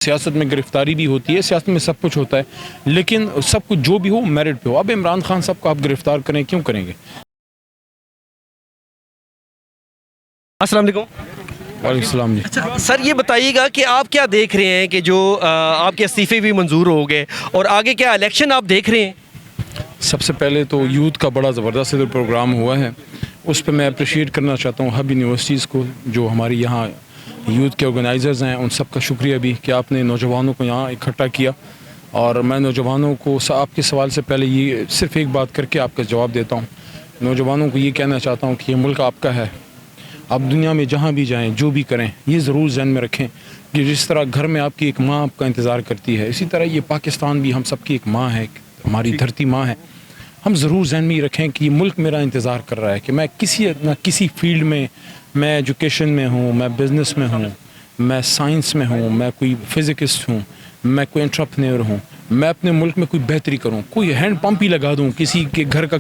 سیاست میں گرفتاری بھی ہوتی ہے، سیاست میں سب کچھ ہوتا ہے، لیکن سب کچھ جو بھی ہو میرٹ پہ ہو۔ اب عمران خان صاحب کو آپ گرفتار کریں، کیوں کریں گے؟ السلام علیکم۔ وعلیکم السلام جی۔ اچھا سر، یہ بتائیے گا کہ آپ کیا دیکھ رہے ہیں کہ جو آپ کے استعفے بھی منظور ہو گئے اور آگے کیا الیکشن آپ دیکھ رہے ہیں؟ سب سے پہلے تو یوتھ کا بڑا زبردست پروگرام ہوا ہے، اس پہ میں اپریشیٹ کرنا چاہتا ہوں ہب یونیورسٹیز کو، جو ہماری یہاں یوتھ کے آرگنائزرز ہیں، ان سب کا شکریہ بھی کہ آپ نے نوجوانوں کو یہاں اکٹھا کیا۔ اور میں نوجوانوں کو آپ کے سوال سے پہلے یہ صرف ایک بات کر کے آپ کا جواب دیتا ہوں، نوجوانوں کو یہ کہنا چاہتا ہوں کہ یہ ملک آپ کا ہے۔ آپ دنیا میں جہاں بھی جائیں، جو بھی کریں، یہ ضرور ذہن میں رکھیں کہ جس طرح گھر میں آپ کی ایک ماں آپ کا انتظار کرتی ہے، اسی طرح یہ پاکستان بھی ہم سب کی ایک ماں ہے، ہماری دھرتی ماں ہے۔ ہم ضرور ذہن میں یہ رکھیں کہ یہ ملک میرا انتظار کر رہا ہے کہ میں کسی فیلڈ میں، میں ایجوکیشن میں ہوں، میں بزنس میں ہوں، میں سائنس میں ہوں، میں کوئی فزکسٹ ہوں، میں کوئی انٹرپرینور ہوں، میں اپنے ملک میں کوئی بہتری کروں، کوئی ہینڈ پمپ ہی لگا دوں، کسی کے گھر کا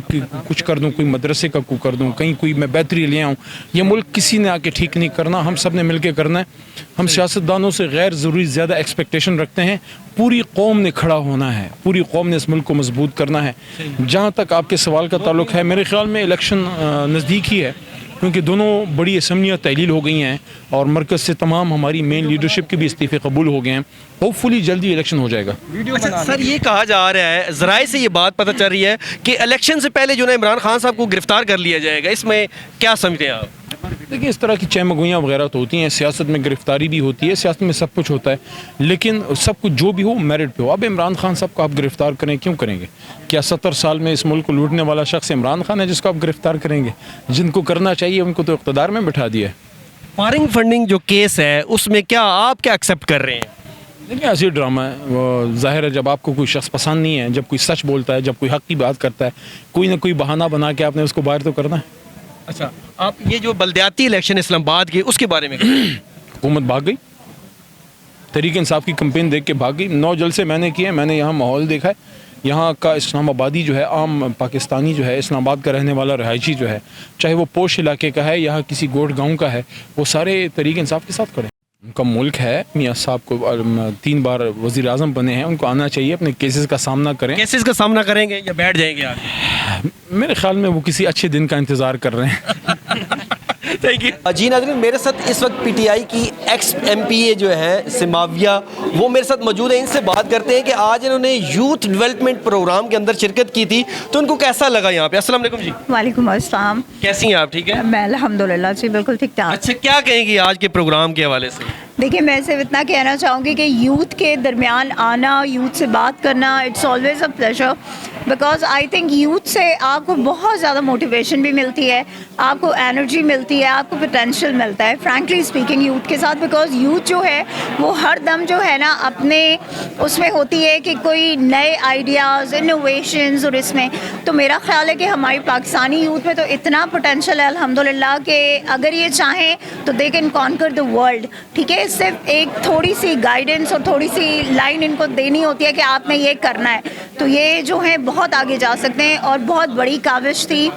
کچھ کر دوں، کوئی مدرسے کا کر دوں، کہیں کوئی میں بہتری لے آؤں۔ یہ ملک کسی نے آ کے ٹھیک نہیں کرنا، ہم سب نے مل کے کرنا ہے۔ ہم سیاستدانوں سے غیر ضروری زیادہ ایکسپیکٹیشن رکھتے ہیں، پوری قوم نے کھڑا ہونا ہے، پوری قوم نے اس ملک کو مضبوط کرنا ہے۔ جہاں تک آپ کے سوال کا تعلق ہے، میرے خیال میں الیکشن نزدیک ہی ہے، کیونکہ دونوں بڑی اسمبلیاں تحلیل ہو گئی ہیں اور مرکز سے تمام ہماری مین لیڈرشپ کے بھی استعفے قبول ہو گئے ہیں۔ ہوپ فلی جلدی الیکشن ہو جائے گا۔ اچھا سر، یہ کہا جا رہا ہے، ذرائع سے یہ بات پتہ چل رہی ہے کہ الیکشن سے پہلے جو ہے عمران خان صاحب کو گرفتار کر لیا جائے گا، اس میں کیا سمجھتے ہیں آپ؟ دیکھیے، اس طرح کی چہمگوئیاں وغیرہ تو ہوتی ہیں، سیاست میں گرفتاری بھی ہوتی ہے، سیاست میں سب کچھ ہوتا ہے، لیکن سب کچھ جو بھی ہو میرٹ پہ ہو۔ اب عمران خان صاحب کو آپ گرفتار کریں، کیوں کریں گے؟ کیا 70 سال میں اس ملک کو لوٹنے والا شخص عمران خان ہے جس کو آپ گرفتار کریں گے؟ جن کو کرنا چاہیے ان کو تو اقتدار میں بٹھا دیا ہے۔ فارنگ فنڈنگ جو کیس ہے، اس میں کیا آپ کیا ایکسیپٹ کر رہے ہیں؟ دیکھیں، ایسی ڈرامہ ہے، وہ ظاہر ہے جب آپ کو کوئی شخص پسند نہیں ہے، جب کوئی سچ بولتا ہے، جب کوئی حق کی بات کرتا ہے، کوئی نہ کوئی بہانہ بنا کے آپ نے اس کو باہر تو کرنا ہے۔ اچھا، آپ یہ جو بلدیاتی الیکشن اسلام آباد کے، اس کے بارے میں حکومت بھاگ گئی، تحریک انصاف کی کمپین دیکھ کے بھاگ گئی۔ 9 جلسے میں نے کیے، میں نے یہاں ماحول دیکھا ہے، یہاں کا اسلام آبادی جو ہے، عام پاکستانی جو ہے، اسلام آباد کا رہنے والا رہائشی جو ہے، چاہے وہ پوش علاقے کا ہے یا کسی گوٹھ گاؤں کا ہے، وہ سارے تحریک انصاف کے ساتھ کھڑے ہیں۔ ان کا ملک ہے، میاں صاحب کو 3 بار وزیر اعظم بنے ہیں، ان کو آنا چاہیے، اپنے کیسز کا سامنا کریں۔ کیسز کا سامنا کریں گے یا بیٹھ جائیں گے آگے؟ میرے خیال میں وہ کسی اچھے دن کا انتظار کر رہے ہیں۔ جی ناظرین، میرے ساتھ اس وقت پی ٹی آئی کی ایکس ایم پی اے جو ہے سماویہ، وہ میرے ساتھ موجود ہیں۔ ان سے بات کرتے ہیں کہ آج انہوں نے یوتھ ڈیولپمنٹ پروگرام کے اندر شرکت کی تھی، تو ان کو کیسا لگا یہاں پہ؟ السلام علیکم جی۔ وعلیکم السلام۔ کیسی ہیں آپ؟ ٹھیک ہے میں الحمدللہ جی بالکل ٹھیک ٹھاک۔ اچھا، کیا کہیں گی آج کے پروگرام کے حوالے سے؟ دیکھیں، میں صرف اتنا کہنا چاہوں گی کہ یوتھ کے درمیان آنا، یوتھ سے بات کرنا، it's always a pleasure, because I think youth سے آپ کو بہت زیادہ موٹیویشن بھی ملتی ہے، آپ کو انرجی ملتی ہے، آپ کو پوٹینشیل ملتا ہے فرینکلی اسپیکنگ یوتھ کے ساتھ، بیکاز یوتھ جو ہے وہ ہر دم جو ہے نا اپنے اس میں ہوتی ہے کہ کوئی نئے آئیڈیاز، انوویشنز، اور اس میں تو میرا خیال ہے کہ ہماری پاکستانی یوتھ میں تو اتنا پوٹینشیل ہے الحمدللہ کہ اگر یہ چاہیں تو they can conquer the world. ٹھیک ہے، صرف ایک تھوڑی سی گائیڈنس اور تھوڑی سی لائن ان کو دینی ہوتی ہے کہ آپ نے یہ کرنا ہے، تو یہ جو ہے بہت آگے جا سکتے ہیں۔ اور بہت بڑی کاوش تھی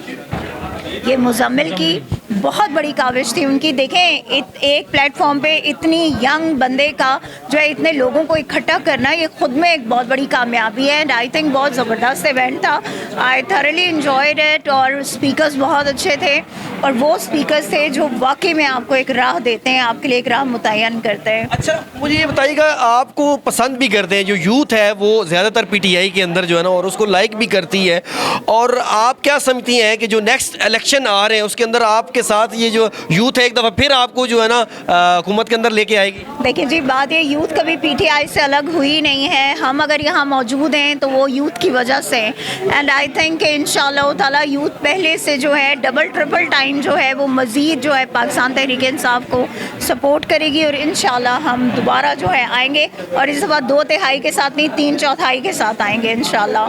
یہ مزمل کی، بہت بڑی کاوش تھی ان کی۔ دیکھیں، ایک پلیٹ فارم پہ اتنی ینگ بندے کا جو ہے اتنے لوگوں کو اکٹھا کرنا، یہ خود میں ایک بہت بڑی کامیابی ہے، اینڈ آئی تھنک بہت زبردست ایونٹ تھا۔ آئی تھرلی انجوائڈ اٹ، اور اسپیکرز بہت اچھے تھے، اور وہ اسپیکرز تھے جو واقعی میں آپ کو ایک راہ دیتے ہیں، آپ کے لیے ایک راہ متعین کرتے ہیں۔ اچھا، مجھے یہ بتائیے گا، آپ کو پسند بھی کرتے ہیں جو یوتھ ہے وہ زیادہ تر پی ٹی آئی کے اندر جو ہے نا، اور اس کو لائک بھی کرتی ہے، اور آپ کیا سمجھتی ہیں کہ جو نیکسٹ الیکشن آ رہے ہیں اس کے اندر آپ کے ساتھ یہ جو یوتھ ہے ایک دفعہ پھر آپ کو جو ہے نا حکومت کے اندر لے کے آئے گی؟ دیکھیں جی، بات یہ یوتھ کبھی پی ٹی آئی سے الگ ہوئی نہیں ہے، ہم اگر یہاں موجود ہیں تو وہ یوتھ کی وجہ سے، اینڈ آئی تھنک کہ انشاءاللہ تعالیٰ یوتھ پہلے سے جو ہے ڈبل ٹرپل ٹائم جو ہے وہ مزید جو ہے پاکستان تحریک انصاف کو سپورٹ کرے گی، اور انشاءاللہ ہم دوبارہ جو ہے آئیں گے، اور اس دفعہ 2 تہائی کے ساتھ نہیں 3/4 کے ساتھ آئیں گے انشاءاللہ۔